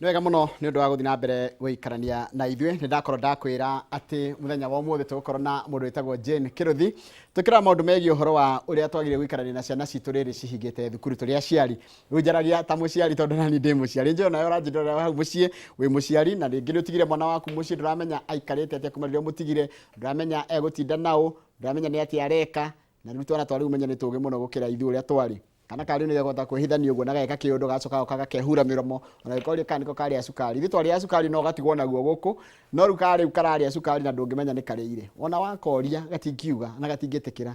Nĩ wega mũno nĩ ũndũ wa gũthiĩ na mbere gũikarania na ithuĩ. Nĩ ndakorwo ndakwĩra atĩ mũthenya wa ũmũthĩ tũgũkorwo na mũndũ wĩtagwo Jane Kiruthi tũkĩrora maũndũ megiĩ ũhoro wa ũrĩa twagĩrĩire gũikarania na ciana citũ rĩrĩ cihingĩte thukuru tũrĩ aciari. Rĩu njaragia ta mũciari tondũ nani ndĩ mũciari. Njĩra nayo ũranjĩrora hau mũciĩ wĩ mũciari na rĩngĩ nĩ ũtigire mwana waku mũciĩ ndũramenya aikarĩte atĩa kuma rĩrĩa ũmũtigire, ndũramenya egũtinda naũ, ndũramenya nĩ atĩa areka, na rĩu twana twarĩ umenya nĩ tũgĩ mũno gũkĩra ithuĩ ũrĩa twarĩ. Kana kari nĩ gota kwĩhithania ũguo na geka kĩũndũ gacoka gakehura mĩromo ona gĩkorwo kaniko karĩa cukari. Ithuĩ twarĩa cukari no gatigwo naguo gũkũ, no rĩu karĩa kararĩa cukari na ndũngĩmenya nĩ karĩire. Ona wakoria gatingiuga na gatingĩtĩkĩra.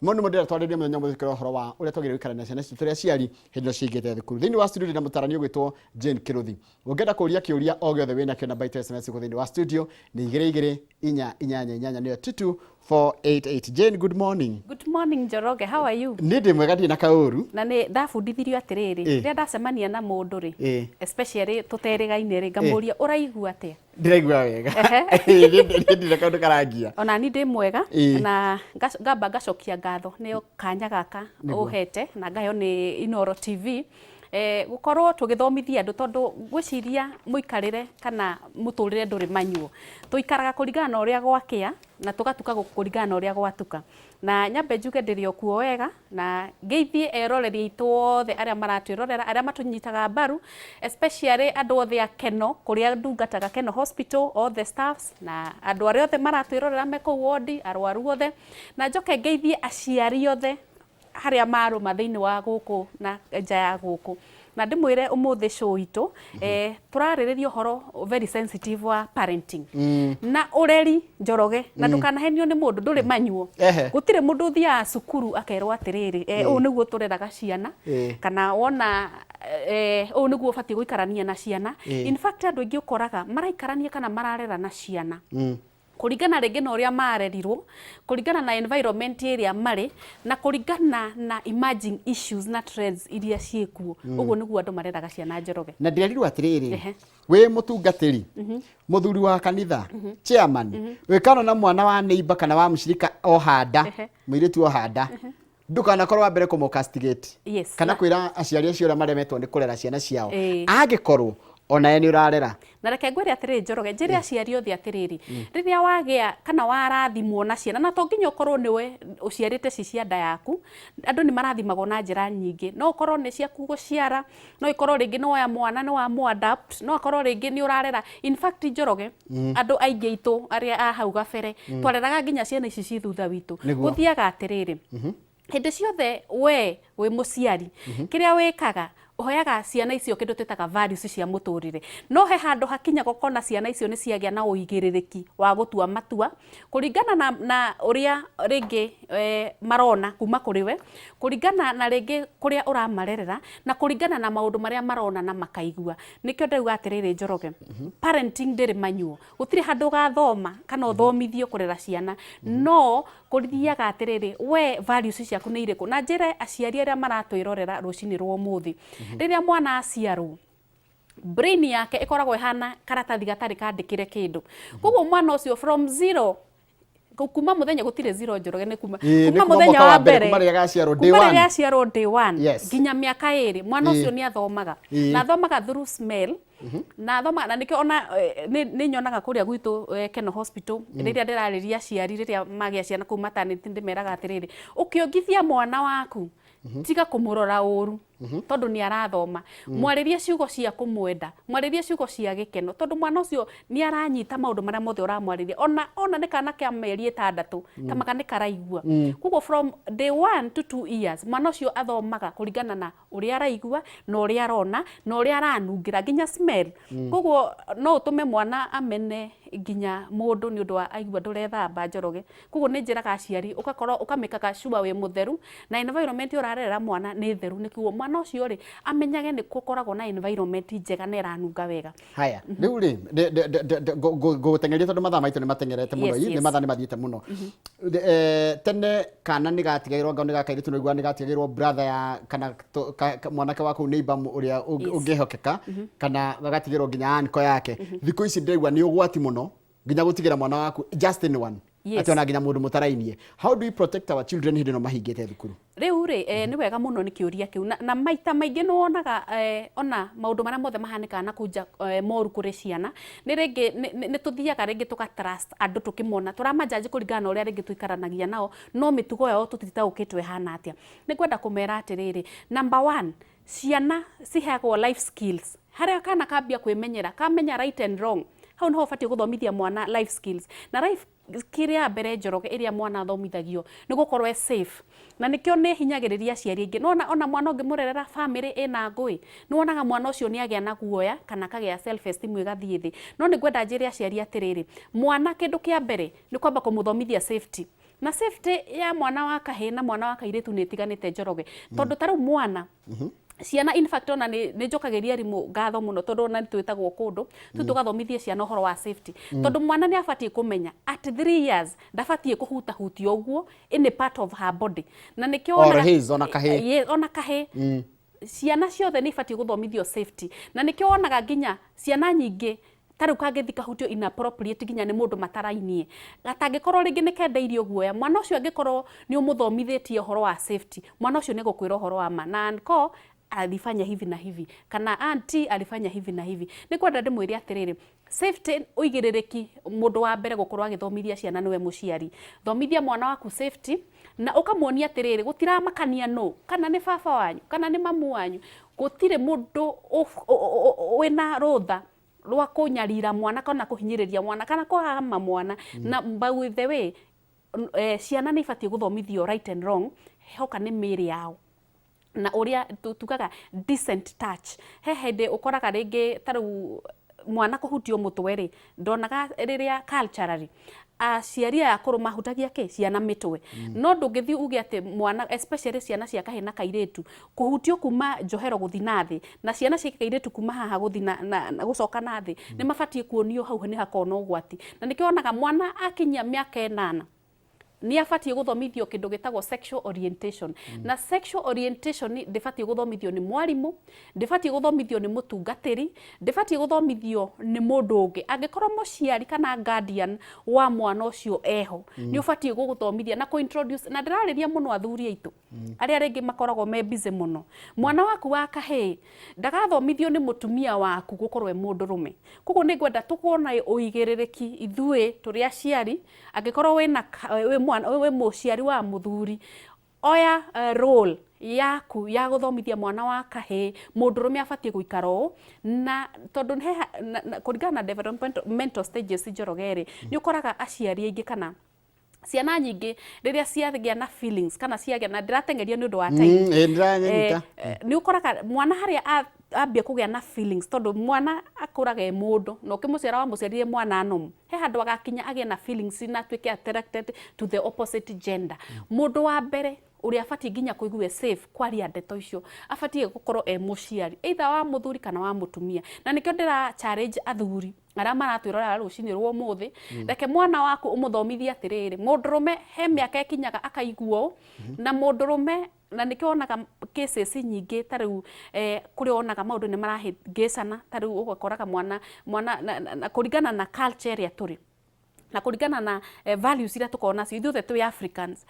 Mũno mũndũ twarĩrĩria mũthenya mũthikĩra ũhoro wa ũrĩa twagĩrĩire gũikarania na ciana citũ tũrĩ aciari hĩndĩ ĩrĩa cingĩte thukuru. Thĩinĩ wa studio na mũtaarani ũgwĩtwo Jane Kiruthi. Ũngĩenda kũũria kĩũria o gĩothe wĩna kĩo namba ya SMS thĩinĩ wa studio nĩ 22 nĩyo 22488. Jane, good morning. Good morning Njoroge, how are you? Nĩ ndĩ mwega ndirĩ na kaũru. Na nĩ ndabundithirio atĩrĩrĩ, rĩrĩa ndacemania na mũndũ rĩ, especially tũterĩgaine rĩ, ngamũria ũraigua atĩa? Ndiraigua wega. Ndĩ na kaũndũ karangia. Ona ni ndĩ mwega na ngamba ngacokia ngatho nĩyo kanya gaka ũhete na ngayo nĩ Inoro TV. Gukorwo tugithomithia andu tondu gwiciria muikarire kana muturire nduri manyuo tuikaraga kuringana na uria gwakia na tugatuka kuringana na uria gwatuka na nyambe njuge ndiri okuo wega na ngeithie eroreri itu othe aria maratwirorera aria matunyitaga mbaru especially andu othe akeno kuria ndungataga Keno Hospital, all the staffs na andu aria othe maratwirorera me kuu ward arwaru othe na njoke ngeithie aciari othe haria maruma thiini wa guku na nja ya guku na ndimwire umuthi show itu turaririria horo very sensitive wa parenting na ureri Njoroge na ndukanahenio ni mundu nduri manyuo gutire mundu thia cukuru akerwo atiriri u niguo tureraga ciana kana wona u niguo bati guikarania na ciana. In fact andu ingi ukoraga maraikarania kana mararera na ciana kuringana rĩngĩ na ũrĩa marerirwo, kuringana na environment ĩrĩa marĩ na kuringana na emerging issues na trends iria ciĩkuo. Ũguo nĩguo andũ mareraga ciana Njoroge. Na ndĩrerirwo atĩrĩrĩ, wĩ mũtungatĩri, mũthuri wa kanitha, chairman, wĩkana na mwana wa neighbor kana wa mũcirika o handa, mũirĩtu o handa, ndukanakorwo wa mbere kũmũcastigate kana kwĩra aciari acio arĩa maremetwo nĩ kũrera ciana ciao angĩkorwo ona ye nĩ ũrarera. Na reke ngwĩre atĩrĩrĩ Njoroge, njĩre aciari othe atĩrĩrĩ, rĩrĩa wagĩa kana warathimwo na ciana na to nginya ũkorwo nĩwe ũciarĩte ci cia nda yaku, andũ nĩ marathimagwo na njĩra nyingĩ. No ũkorwo nĩ ciaku gũciara, no ikorwo rĩngĩ nĩ woya mwana nĩ wa mu-adapt, no akorwo rĩngĩ nĩ ũrarera. In fact Njoroge, andũ aingĩ itũ arĩa a hau gabere twareraga nginya ciana ici ci thutha witũ. Gũthiaga atĩrĩrĩ, hĩndĩ ciothe we wĩ mũciari kĩrĩa wĩkaga uhoyaga ciana icio kindu twitaga values cia muturire. No he handu hakinya gukona ciana icio ni ciagia na uigiririki wa gutua matua kuringana na uria ringi marona kuma kuriwe, kuringana na ringi kuria uramarerera na kuringana na maundu maria marona na makaigua. Nikio ndauga atiriri Njoroge, parenting ndiri manyuo, gutire handu gathoma kana uthomithio kurera ciana, no kurithiaga atiriri we values ciaku ni iriku. Na njire aciari aria maratwirorera rucini rwa muthi, rĩrĩa mwana aciarwo brain yake ikoragwo ihana karatathi gatari kandikire kindu. Koguo mwana ucio from zero kuma muthenya gutire zero Njoroge ni kuma muthenya wa mbere kuma rĩrĩa aciarwo day one nginya miaka 2 mwana ucio ni athomaga na athomaga through smell na thoma na nikio ona ni nyonaga kuria gwitu Keno Hospital rĩrĩa ndĩrarĩria aciari rĩrĩa magĩa ciana kuma maternity ndĩmeraga atĩrĩrĩ ũkiongithia mwana waku tiga kumurora uru tondu ni arathoma mwaririe ciugo cia kumwenda mwaririe ciugo cia gikeno tondu mwana ucio ni aranyita maundu maria mothe uramwaririe ona ni kana kia meri 6 kama kana karaigua. Kugo from day 1 to 2 years mwana ucio athomaga kuringana na uria araigua na uria arona na uria aranungira nginya smell. Kugo no utume mwana amene nginya mundu ni undu wa aigua ndurethamba Njoroge. Kugo ni njiraga aciari ugakorwo ukamikaga sure we mutheru na environment urarera mwana ni theru nikiguo mwana ucio ri amenyage ni gukoragwo na environment njega na iranunga wega. Haya riu ri gutengeria tondu mathaa maitu ni matengerete muno ni mathaa ni mathiite muno. Tene kana ni gatigirwo ngao ni gakairitu no igwa ni gatigirwo brother ya kana mwanake wako neighbor uria ungihokeka kana gagatigirwo nginya anko yake. Thikũ ici ndegwa ni ugwati muno nginya gutigira mwana waku just in one ati ona nginya mundu mutarainie. How do we protect our children hindi no mahingite thukuru? Riu ni wega muno ni kiuria kiu na maita maingi no wonaga ona maundu maria mothe mahanika na kuja moru kuri ciana ni ringi ni tuthiaga ringi tuka trust andu tukimona turamajaji kuringana uria ringi tuikaranagia nao no mitugo yao tutitaukitwe hana atia. Ni kwenda kumera atiriri, number 1, ciana ciheagwo life skills haria kana kambia kwimenyera kamenya right and wrong. Hau niho ubatie guthomithia mwana life skills na life kiria mbere njoroge iria mwana thomithagio ni gukorwo safe na nikio ni hinyagiriria aciari ingi nona ona mwana ungimurerera family ina ngui ni wonaga mwana ucio ni agia na guoya kana kagia self esteem igathie thi no ni gwenda njiri aciari atiriri mwana kindu kia mbere ni kwamba kumuthomithia safety na safety ya mwana wa kahii na mwana wa kairitu ni tiganite njoroge tondu taru mwana ciana in fact ona ni njokageria rimu ngatho muno tondu ona twitagwo kundu tutugathomithie ciana uhoro wa safety tondu mwana ni abatie kumenya at 3 years ndabatie kuhuta hutio uguo in a part of her body na nikio ona kahe ciana ciothe ni ibatie guthomithio safety na nikio onaga nginya ciana nyingi taru kangithika hutio inappropriate nginya ni mundu matarainie gatangikorwo ringi ni kendeirio guoya mwana ucio angikorwo ni umuthomithitie uhoro wa safety mwana ucio ni gukwira uhoro wa ma na anko alifanya hivi na hivi kana auntie alifanya hivi na hivi ni kwenda ndimwire atiriri safety uigiririki mundu wa mbere gukorwo agithomithia ciana niwe muciari thomithia mwana waku safety na ukamuonia atiriri gutiramakania no kana ni baba wanyu kana ni mamu wanyu gutire mundu wina rutha rwa kunyarira mwana kana kuhinyiriria mwana kana kuhama mwana na by the way ciana ni ibatie guthomithio right and wrong hoka ni miri yao na uria tukaga decent touch hehede ukoraga ringi taru mwana kuhutio mutwe ndonaga riria culturally aciari akuru mahutagia ke ciana mitwe no ndungithi uge ati mwana especially ciana cia kahina kairitu kuhutio kuma njohero guthinathi na ciana cia kairitu kuma haha guthina na gucoka nathi ni mabatie kuonio hau ni hakona ugwati na nikionaga mwana akinyia miaka 8 ni abatie guthomithio kindu gitagwo sexual orientation na sexual orientation ni ndibatie guthomithio ni mwarimu ndibatie guthomithio ni mutungatiri ndibatie guthomithio ni mundu ungi angikorwo muciari kana guardian wa mwana ucio eho ni ubatie guthomithia na introduce na ndirariria muno athuri aitu aria ringi makoragwo me busy muno mwana waku wa kahii ndagathomithio ni mutumia waku gukorwo mundu rume kuko ni ngwenda tukuona uigiririki ithui turi aciari angikorwo wina we muciari wa muthuri oya role yaku ya guthomithia mwana wa kahii mundu rume abatie guikara na tondu kuringana na developmental stages njorogeri ni ukoraga aciari aingi kana ciana nyingi riria ciagia na feelings kana ciagia na ndiratengeria ni undu wa time ni ukoraga mwana haria ambia kugia na feelings tondu mwana akuraga mundu no kimuciara wa muciarire mwana anomu he handu agakinya agia na feelings na twike attracted to the opposite gender mundu wa mbere uria abatie nginya kuigwe safe kwaria ndeto icio abatie gukorwo muciari either wa muthuri kana wa mutumia na nikio ndira challenge athuri aria maratwirora rucini rwo muthi reke mwana waku umuthomithia atiriri mundurume he miaka ikinyaga akaiguo na mundurume na nikio onaga cases nyingi tariu kuri onaga maundu ni marahingicana tariu ugakoraga mwana na kuringana na culture area turi na kuringana na values ira tukona cio ithuothe twi Africans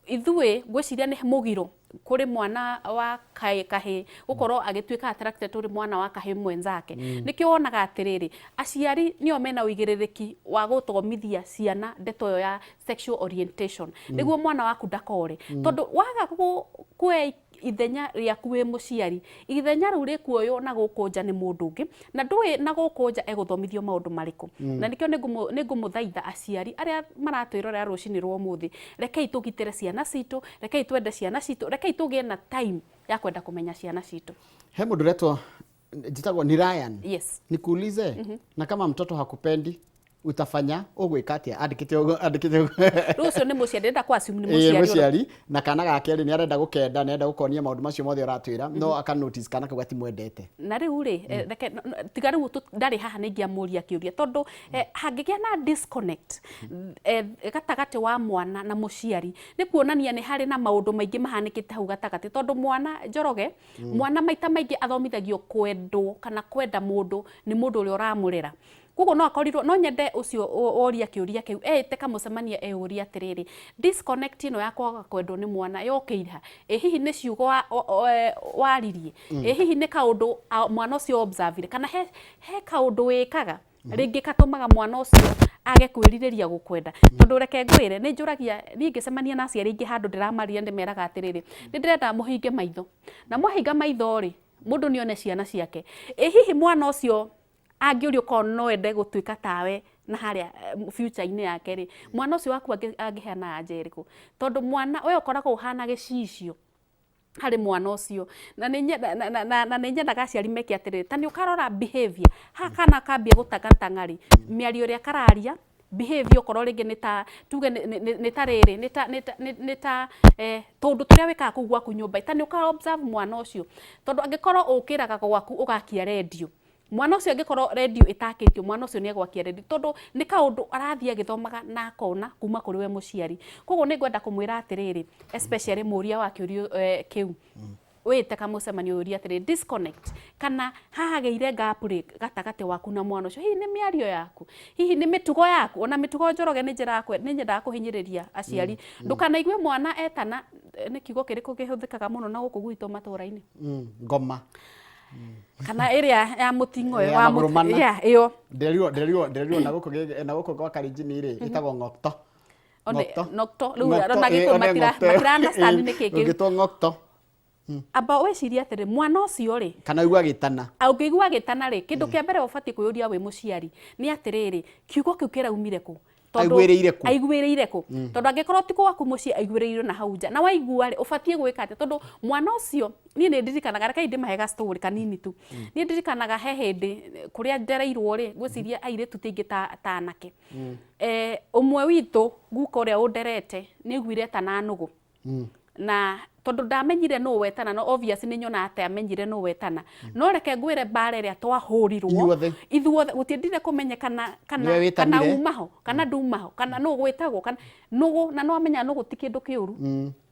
ithui gwiciria ni mugiro kuri mwana wa kahi gukorwo agituika attracted turi mwana wa kahi mwenzake nikio wonaga atiriri aciari nio mena uigiririki wa guthomithia ciana ndeto yo ya sexual orientation niguo mwana waku ndakore tondu waga kwe ithenya riaku wi muciari ithenya riu rikuoyo na gukunja ni mundu ungi na ndui na gukunja eguthomithio maundu mariku na nikio ningumuthaitha aciari aria maratwirora rucini rwo muthi rekei tugitire ciana citu rekei twende ciana citu rekei tugie na time ya kwenda kumenya ciana citu he mundu retwa jitagwo ni Ryan yes nikuulize na kama mtoto hakupendi utafanya ugwika atia andikite rucio ni muciari ndenda kwa assume ni muciari na kana gake ni arenda gukenda nenda gukonia maundu macio mothe uratwira no aka notice kana kugati mwendete na riu ri reke tiga riu ndari haha ni ngiamuria kiuria tondu hangigia na disconnect gatagati wa mwana na muciari ni kuonania ni hari na maundu maingi mahanikite hau gatagati tondu mwana njoroge mwana maita maingi athomithagio kwendwo kana kwenda mundu ni mundu uri uramurera koguo no akorirwo no nyende ucio woria kiuria kiu ete kamucemania euria atiriri disconnect ino ya kwaga kwendwo ni mwana yokeira hihi ni ciugo waririe hihi ni kaundu mwana ucio observe kana he kaundu wikaga ringi katumaga mwana ucio age kwiririria gukwenda tondu reke ngwire ni njuragia ni ngicemania na aciari ingi handu ndiramarĩa ndimeraga atiriri ni ndirenda muhinge maitho na mwahinga maitho ri mundu nione ciana ciake hihi mwana ucio angiurio ko no ende gutuika tawe na haria future-ini yake ri mwana ucio waku angiheana anjeriku tondu mwana we ukoragwo uhana gicicio hari mwana ucio na nĩ nyendaga aciari meke atiriri tani ukarora behavior ha kana kambia gutagatangari miario ria kararia behavior korwo ringi ni ta tuge ni ta riri ni ta tondu turia wikaga kuu gwaku nyumba tani ukara observe mwana ucio tondu angikorwo ukiraga gwaku ugakia radio mwana ucio angikorwo radio itakitio mwana ucio ni egwakia radio tondu ni kaundu arathia githomaga na akona kuma kuri we muciari koguo ni ngwenda kumwira atiriri especially muria wa kiurio kiu wete kamucemanio uria atiriri disconnect kana hahageire gap ri gatagate waku na mwana ucio hihi ni miario yaku hihi ni mitugo yaku ona mitugo njoroge ni nyendaga kuhinyiriria aciari ndukanaigue mwana etana ni kiugo kiriku gihuthikaga muno na guku gwito matura-ini ngoma kana iria ya mutingo wa ya iyo nderirwo na guku gwa Kalenjin ri itagwo ng'okto ng'okto riu na giko matira understand ni kiki ngitwo ng'okto aba weciria atiri mwana ucio ri kana igua gitana aungigua gitana ri kindu kia mbere ubati kuyuria wi muciari ni atiriri kiugo kiu kiraumire ku aiguiriire ku tondu angikorwo tiko waku mucii aiguiriire na hauja na waigua ri ubatie gwika ati tondu mwana ucio ni ndirikanaga reka indi mahega story kanini tu ni ndirikanaga he hindi kuria ndereirwo ri gwiciria airitu tingi ta anake umwe witu guka uria underete ni aiguire ta na nugu na tondu ndamenyire no wetana no obviously ni nyona ate amenyire no wetana no reke ngwire bare ria twahurirwo ithuothe gutiendire kumenyekana kana umaho kana ndumaho kana no gwitagwo kana nugu na no amenya no gutikindu kiuru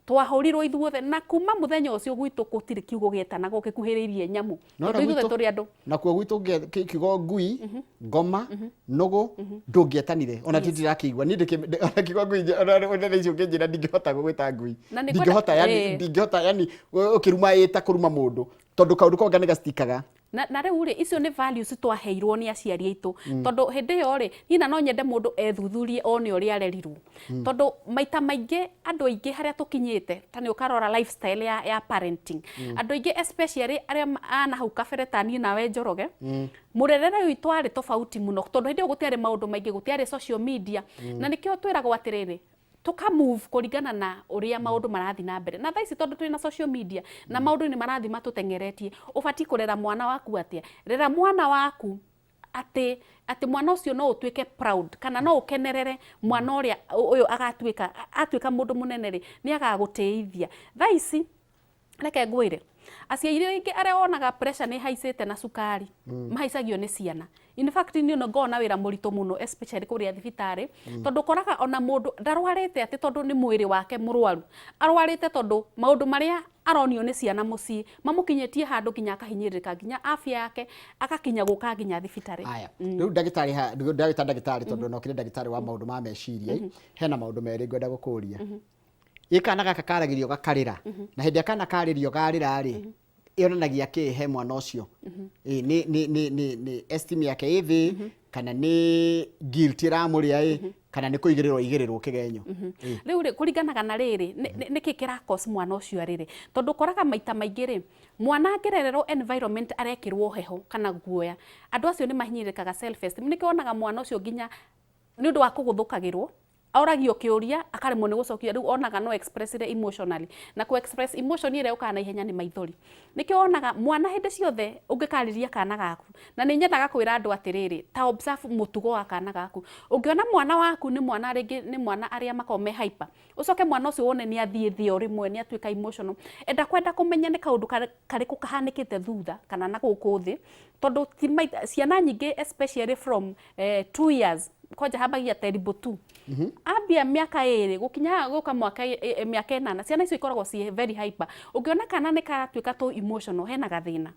twahurirwo ithuothe na kuma muthenya ucio gwitu gutire kiugo gietana gukikuhiriirie nyamu ithuothe turi andu na kuo gwitu kiugo ngui ngoma nugu ndungietanire ona tindirakiigua ni ona kiugo ngui ona icio nginjira ndingihota gwita ngui ndingihota yani ukiruma ita kuruma mundu tondu kaundu konga ni gastikaga na riu ri icio ni values twaheirwo ni aciari aitu tondu hindi yo ri nina no nyende mundu ethuthurie one uri arerirwo tondu maita maingi andu aingi haria tukinyite tani ukarora lifestyle ya parenting andu aingi especially aria ana hau kabere tani nawe njoroge murerere witu ari tofauti muno tondu hindi gutiari maundu maingi gutiari social media na nikio twiragwo atiriri tuka move kuringana na uria maundu marathi na mbere na thaisi tondu twina social media na maundu ni marathi matutengeretie ubati kurera mwana waku atia rera mwana waku ati mwana ucio no utuike proud kana no ukenerere mwana uria uyu atuika mundu munene ri ni agagutithia thaisi reke ngwire aciari aingi aria wonaga pressure ni haicite na sukari mahaicagio ni ciana in fact ni no ngona wira murito muno especially kuria thibitari tondu koraga ona mundu ndarwarite ati tondu ni mwiri wake murwaru arwarite tondu maundu maria aronio ni ciana mucii mamukinyetie handu nginya akahinyirika nginya afya yake akakinya guka nginya thibitari aya riu ndagitari tondu no kire ndagitari wa maundu ma meciria hena maundu meri ngwenda gukuria ikana gaka karagirio gakarira na hindi akana karirio garira ri yonanagia ki he mwana ucio ni esteem yake ithi kana ni guilt iramuria kana ni kuigirirwo kigenyo riu ri kuringanaga na riri niki kira cause mwana ucio arire tondu koraga maita maingi ri mwana ngerererwo environment arekirwo heho kana guoya andu acio ni mahinyirikaga self esteem niki wonaga mwana ucio nginya ni undu wa kuguthukagirwo auragio kiuria akaremwo ni gucokia riu onaga no express ile emotionally na ku express emotion ile ukana ihenya ni maithori nikio onaga mwana hindi ciothe ungikariria kana gaku na ni nyendaga kwira andu atiriri ta observe mutugo wa kana gaku ungiona mwana waku ni mwana ringi ni mwana aria makome hyper ucoke mwana ucio wone ni athie thio rimwe ni atuika emotional enda kwenda kumenya ni kaundu kariku kahanikite thutha kana na guku thi tondu ciana nyingi especially from 2 years koja habagia terrible tu ambia miaka iri gukinya guka mwaka miaka 8 ciana icio ikoragwo ci very hyper ungiona kana ni karatuika tu emotional hena gathina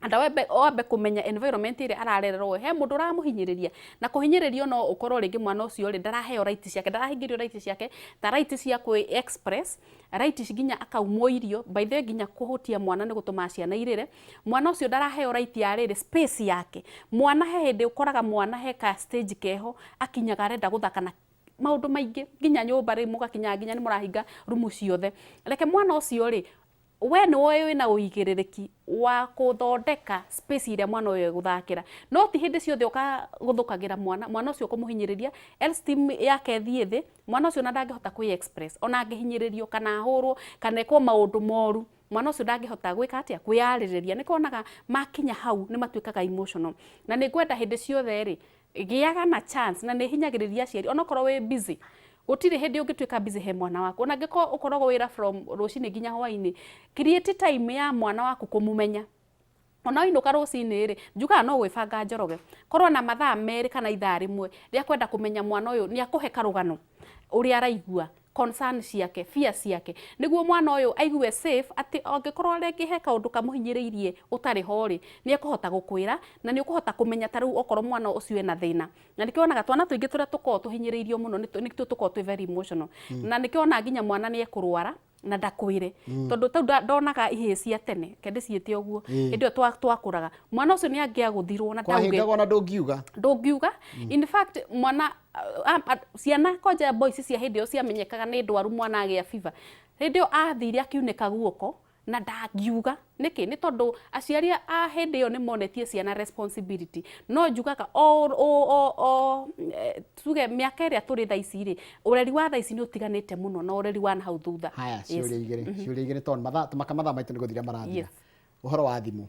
anda wambe kumenya environment ire ararererwo he mundu ramuhinyiriria na kuhinyiririo no ukorwo ringi mwana ucio ri ndaraheo rights ciake ndarahingirio rights ciake ta rights cia ku express rights ginya akaumwo irio by the ginya kuhutia mwana ni gutuma ciana irire mwana ucio ndaraheo right ya riri space yake mwana he hindi ukoraga mwana he ka stage keho akinyaga renda guthaka na maundu maingi ginya nyumba ri mugakinya ginya ni murahinga rumu ciothe reke mwana ucio ri we ni wowe wina uigiririki wa kuthondeka space ire mwana uyu guthakira no ti hindi ciothe ukaguthukagira mwana ucio kumuhinyiriria esteem yake thie thi mwana ucio ndangihota kwi express ona angihinyiririo kana hurwo kana iko maundu moru mwana ucio ndangihota gwika atia kwiyaririria nikonaga makinya hau ni matuikaga emotional na ni gwenda hindi ciothe ri giaga na chance na ni hinyagiriria aciari ona korwo we busy gutire hindi ungituika busy he mwana waku ona ngiko ukoragwo wira from rucini ginya hwaini create time ya mwana waku kumumenya ona inuka rucini ri njuga no gwibanga njoroge korwo na mathaa meri kana ithaa rimwe ria kwenda kumenya mwana uyu ni akuhe karugano uria araigua concern ciake fear ciake niguo mwana uyu aigue safe ati ongikorwo rege he kaundu kamuhinyiriirie utari hori ni ekuhota gukwira na ni ukuhota kumenya taru okorwo mwana ucio ena thina na nikionaga twana tuingi turia tuko tuhinyiriirio muno ni tuko tu very emotional na nikiona ginya mwana ni ekurwara na ndakwire tondu tau ndonaga ihie cia tene kende ciete uguo indio twakuraga mwana ucio ni angia guthirwo na dauge ona ndungiuga in fact mwana ciana koja boys cia hindi cio ciamenyekaga ni ndwaru mwana agia fever hindi athire akiuneka guoko na ndangiuga niki ni tondu aciari a hindi yo ni monetie ciana responsibility no njugaga tuge miaka iria turi tha ici ri ureri wa tha ici ni utiganite muno na ureri wa hau thutha haya ciuria igire tondu mathaa maitu ni guthira marathira uhoro wa thimu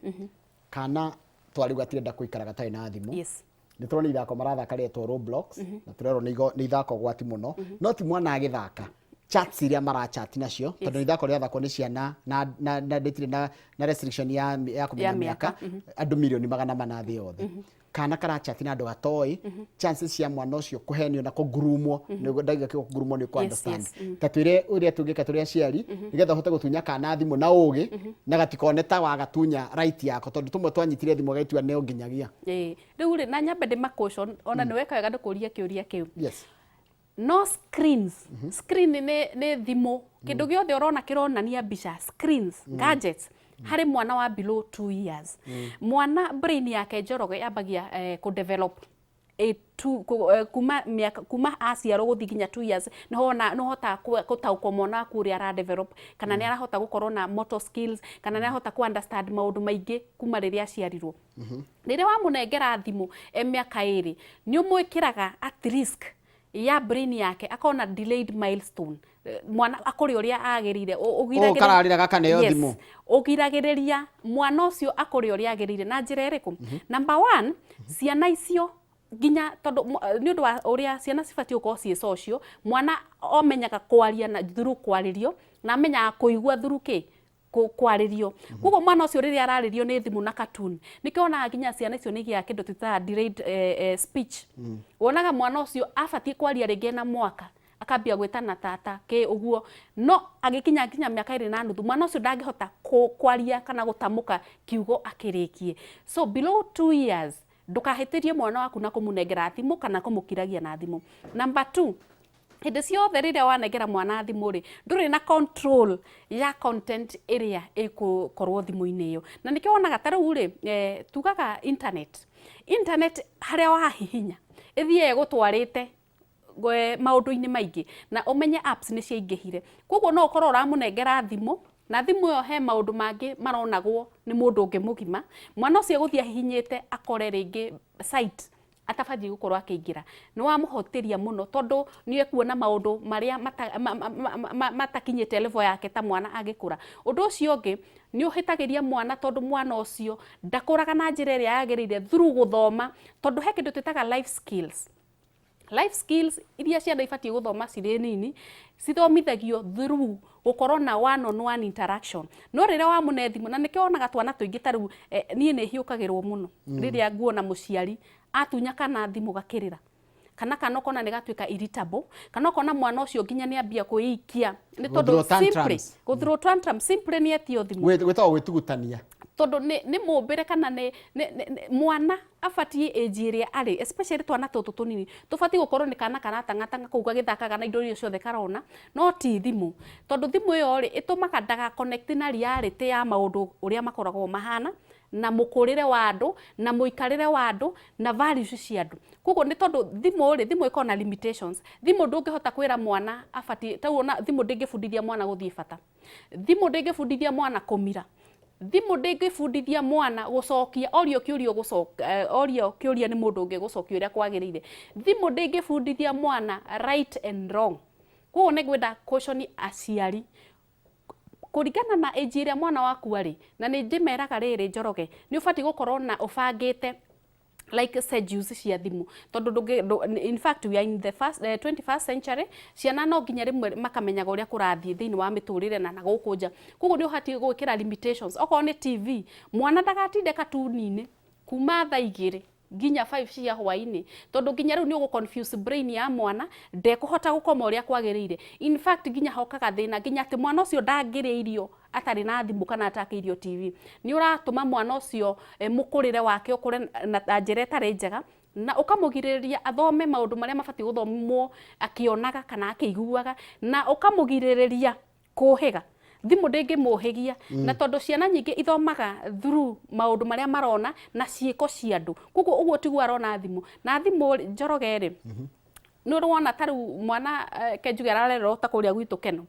kana twarigu atirenda kuikara gatai na thimu ni turona ithako marathaka retwo Roblox na turero ni ithako gwati muno no ti mwana agithaka chats iria marachat nacio tondu ithako ria thako ni ciana na ndetire na restriction ya kumenya miaka andu milioni 400 thi yothe kana karachat na andu atoi chances cia mwana ucio kuhenio na kugurumwo ni ndagiga kugurumwo ni ku understand tatwire uria tungika turi aciari nigetha hote gutunya kana thimu na ugi na gatikone ta wa gatunya right yako tondu tumwe twanyitire thimu gaitua ne nginyagia riu ri na nyambe de makoshon ona ni wekaga ndukuria kiuria kiu no screens screen ne thimu kindu giothe urona kironania mbica screens gadgets hari mwana wa below 2 years mwana brain yake njoroge yambagia ku develop kuma aciarwo guthi ginya 2 years no hota gutaukwo mwana kuria ara develop kana ni arahota gukorwo na motor skills kana ni arahota ku understand maundu maingi kuma riria aciarirwo riria wamunengera thimu miaka iri ni umwikiraga at risk ya brain yake akona delayed milestone mwana akuri uria agirire kararira gaka neyo thimu ugiragiriria mwana ucio akuri uria agirire na njira iriku number 1 ciana icio ginya tondu ni undu wa uria ciana cibatie uko cie social mwana omenyaga kwaria na through kwaririo na amenyaga kuigua through kwaririo kuko mwana ucio riria araririo ni thimu na cartoon nikiona ginya ciana icio nigia kindu tita delayed speech wonaga mwana ucio abatie kwaria ringi na mwaka akambia gwitana tata ke uguo no agikinya ginya miaka 2 na nuthu mwana ucio ndangihota kwaria kana gutamuka kiugo akirikie so below 2 years ndukahitirie mwana waku na kumunengera thimu kana kumukiragia na thimu number 2 hindi ciothe riria wanengera mwana thimu ri nduri na control ya content area ikukorwo thimu-ini iyo na nikio wonaga taru ri tugaga internet haria wahihinya ithie gutwarite maundu-ini maingi na umenye apps ni ciaingihire koguo no ukorwo uramunengera thimu na thimu yo he maundu mangi maronagwo ni mundu ungi mugima mwana ucio guthia hihinyite akore ringi site atabathie gukorwo akiingira ni wamuhoteria muno tondu ni ekuona maundu maria matakinyite level yake ta mwana agikura undu ucio ungi ni uhitagiria mwana tondu mwana ucio ndakuraga na njira iria yagirire through guthoma tondu he kindu twitaga life skills iria ciana ibatie guthoma cirĩ nini cithomithagio through gukorwo na one on one interaction no riria wa mune thimu na nikio onaga twana tuingi taru nie ne hiukagirwo muno riria nguona muciari atunya kana thimu gakirira kana kanokona ni gatuika irritable kana kona mwana ucio ginya ni ambia kuikia ni tondu simply go through tantrum simply ni etio thimu gwetago gwitugutania tondu ni mumbire kana ni mwana abatie age iria ari, especially twana tutu tunini tubatie gukorwo ni kana karatanga kau gagithakaga na indo icio ciothe karona, no ti thimu, tondu thimu iyo ri itumaga ndaga connect na reality ya maundu uria makoragwo mahana na mukurire wa andu na muikarire wa andu na values cia andu. Koguo ni tondu thimu iko na limitations. Thimu ndungihota kwira mwana abatie tauna, thimu ndingibundithia mwana guthie bata, thimu ndingibundithia mwana kumira, thimu ndingibundithia mwana gucokia orio kiuria ni mundu ungi gucokia uria kwagirire, thimu ndingibundithia mwana right and wrong. Koguo ni gwenda caution aciari kuringana na age iria mwana waku ari, na ni ndimeraga riri Njoroge, ni ubatie gukorwo na ubangite like schedules cia thimu, tondu in fact we are in the 21st century. Ciana no nginya rimwe makamenyaga uria kurathie thiini wa miturire na guku nja. Koguo ni ubatie gwikira limitations. Okorwo ni TV, mwana ndagatinde katunini kuma thaa 2 nginya 5 cia hwaini, tondu nginya riu ni ugu confuse brain ya mwana, ndekuhota gukoma uria kwagirire. In fact nginya hokaga thina nginya ati mwana ucio ndangire irio atari na thimu kana atake irio TV, ni uratuma mwana ucio mukurire wake ukure na njira itari njega, na ukamugiriria athome maundu maria mabatie guthomwo akionaga kana akiguaga, na ukamugiriria kuhiga. Thimu ndingimuhigia na tondu ciana nyingi ithomaga through maundu maria marona na ciiko cia andu. Koguo uguo tiguo arona thimu, na thimu Njoroge ri ni urona taru mwana kenjuge ararerwo ta kuria gwitu Keno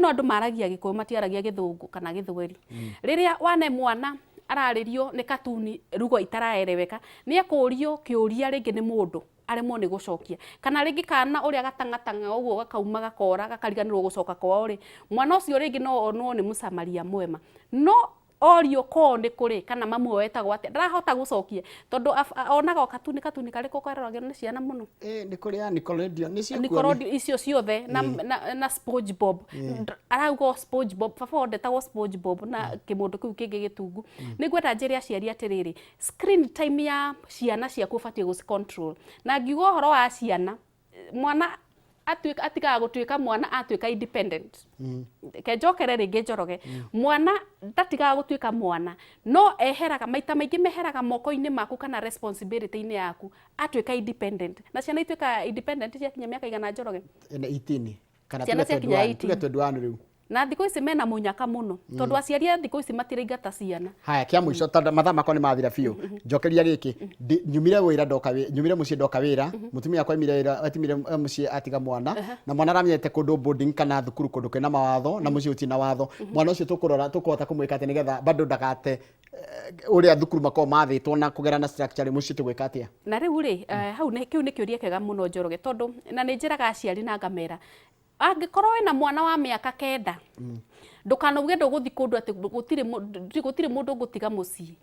andu maragia Gikuyu matiaragia Githungu kana Githweri. Riria wane mwana araririo ni katuni rugo itaraereweka, ni akurio kiuria ringi ni mundu aremwo ni gucokia, kana ringi kana uria gatangatanga uguo gakauma gakora gakariganirwo gucoka kwao ri, mwana ucio ringi no onwo ni mucamaria mwema, no orio ko ni kuri kana mamu wetagwo ati ndarahota gucokia tondu onaga katuni kariko karoragio ni ciana muno. Ni kuria Nickelodeon ni icio ciothe na SpongeBob, araugo SpongeBob baba ndetagwo SpongeBob na kimundu kiu kingi gitungu. Ni gweta njiri aciari atiriri, screen time ya ciana ciaku batie guci control, na ngiugo horo wa ciana mwana atigaga gutuika mwana atuika independent. Kenjokere ringi Njoroge, mwana ndatigaga gutuika mwana, no eheraga maita maingi meheraga moko-ini maku kana responsibility-ini yaku atuika independent. Na ciana ituika independent cia kinya miaka igana Njoroge? 18 kana ciana cia kinya 21 riu. Na thikũ ici mena munyaka muno tondu aciari a thikũ ici matiraingata ciana. Haya kia muico tondu mathaa makwa ni mathira biu, njokeria giki nyumire wira nyumire mucii ndoka wira, mutumia akwa imire wira atimire mucii atiga mwana, na mwana aramenyete kundu boarding kana thukuru kundu kwina mawatho na mucii utina watho. Mwana ucio tukuhota kumwika ati nigetha bado ndagate uria thukuru mako mathitwo na kugera na structure mucii tugwika atia. Na riu ri hau kiu ni kiuria kega muno Njoroge, tondu na ni njiraga aciari na ngamera angikorwo wina mwana wa miaka 9 ndukanauge nduguthi kundu ati gutire mundu ngutiga mucii.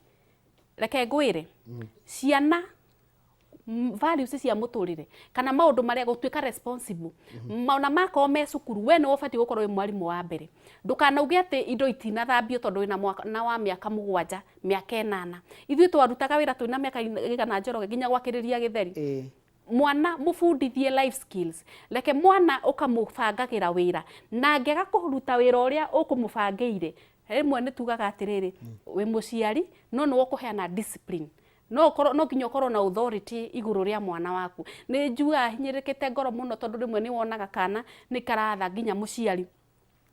Reke ngwire ciana values cia muturire kana maundu maria gutuika responsible mauna mako me cukuru, we no ubatie gukorwo wi mwarimu wa mbere. Ndukanauge ati indo itinathambio tondu wina mwana wa miaka 7 miaka 8. Ithuĩ twarutaga wira twina miaka igana Njoroge nginya gwakiriria githeri. Mwana mufundithie life skills, leke mwana ukamubangagira wira na angega kuruta wira uria ukumubangeire. Rimwe ni tugaga atiriri wi muciari no no ukuheana discipline, no nginya ukorwo na authority iguru ria mwana waku. Ni njuga hinyirikite ngoro muno tondu rimwe ni wonaga kana ni karatha nginya muciari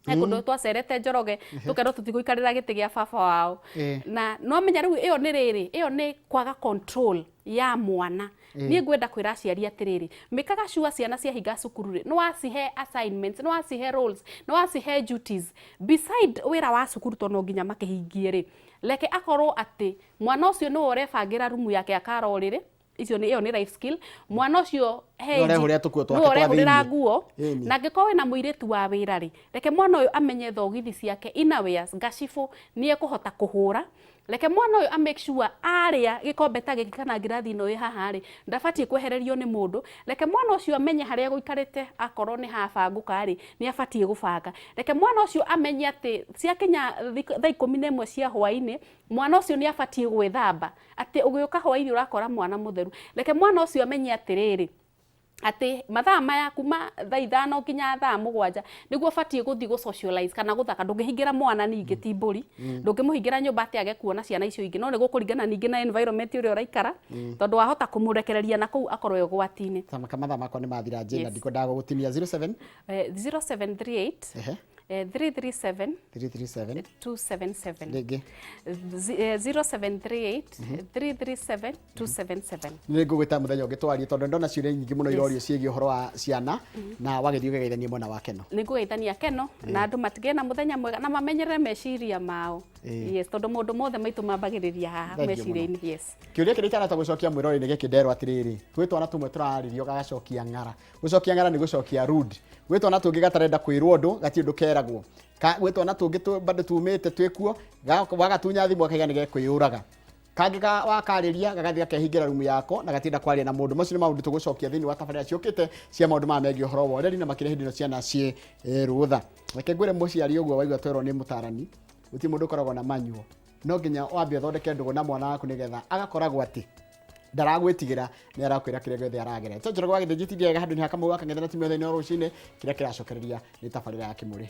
kundu twacerete Njoroge tukerwo tutiguikarira giti gia baba wao, na no menya riu iyo ni riri, iyo ni kwaga control ya mwana. Ni ngwenda kwira aciari atiriri, mikaga sure ciana cia hinga cukuru ri no wacihe assignments, no wacihe roles, no wacihe duties beside wira wa cukuru tondu nginya makihingie ri, leke akorwo ati mwana ucio no urebangira rumu yake akarorire. Icio ni iyo ni life skill. Mwana ucio urehurira nguo na ngĩkorwo wĩna mũirĩtu wa wĩra rĩ, reke mwana ũyũ amenye thogithi ciake innerwears, ngacibu ni ekuhota kuhura. Reke mwana ũyũ make sure aria gikombe ta gĩkĩ kana ngirathi ĩno ĩ haha rĩ ndabatie kwehererio nĩ mũndũ. Reke mwana ũcio amenye harĩa gũikarĩte akorwo nĩ habangũka rĩ ni abatie gũbanga. Reke mwana ũcio amenye atĩ ciakinya thaa 11 cia hwainĩ mwana ũcio ni abatie gwĩthamba, atĩ ũgĩũka hwainĩ ũrakora mwana mũtheru. Reke mwana ũcio amenye atĩrĩrĩ ati mathaa maya kuma thaa 5 nginya thaa 7 niguo batie guthi go socialize kana guthaka ndungihingira mwana ningi ti mburi ndungimuhingira nyumba ati age kuona ciana icio ingi no ni gukuringana ningi na environment uri uraikara tondu wahota kumurekereria na kuu akorwo yogwatini mathaa makwa ni mathira jena ndiko ndago gutinia 07 0738 337 277 Lege 0738 337 277 ni ngugwita muthenya ungitwarie tondu ndona ciuria nyingi muno irorio ciegi uhoro wa ciana na wagithio gegeithania mwana wa Keno ni ngugeithania Keno na andu matige na muthenya mwega na mamenyerere meciria mao yes tondu mundu mothe maitu mambagiriria haha meciria-ini yes kiuria kiri tarata gucokia mwirori ni gikinderwo atiriri gwitwana tumwe turaririo gagacokia ng'ara gucokia ng'ara ni gucokia rude gwitwana tungi gatarenda kwirwo ndu gati ndu keragwo gwitwana tungi bado tumite twikuo wagatunya thimu akaiga ni gekwiyuraga kangi ka wakariria gagathi gakehingira rumu yako na gatinda kwaria na mundu macio ni maundu tugucokia thini wa tabarira ciukite cia maundu ma megie horo wa ũreri na makire hindi no ciana cie rutha reke ngwire muciari uguo waigua twerwo ni Mũtaarani uti mundu koragwo na manyuo no nginya wambie thondeke ndugu na mwana waku nigetha agakoragwo ati ndaragwitigira ni arakwira kire gothe aragere tonjoro gwa githijiti ndiega handu ni hakamwe wakangethana timu yothe ni rucine kira kiracokereria ni tabarira ya Kimuri.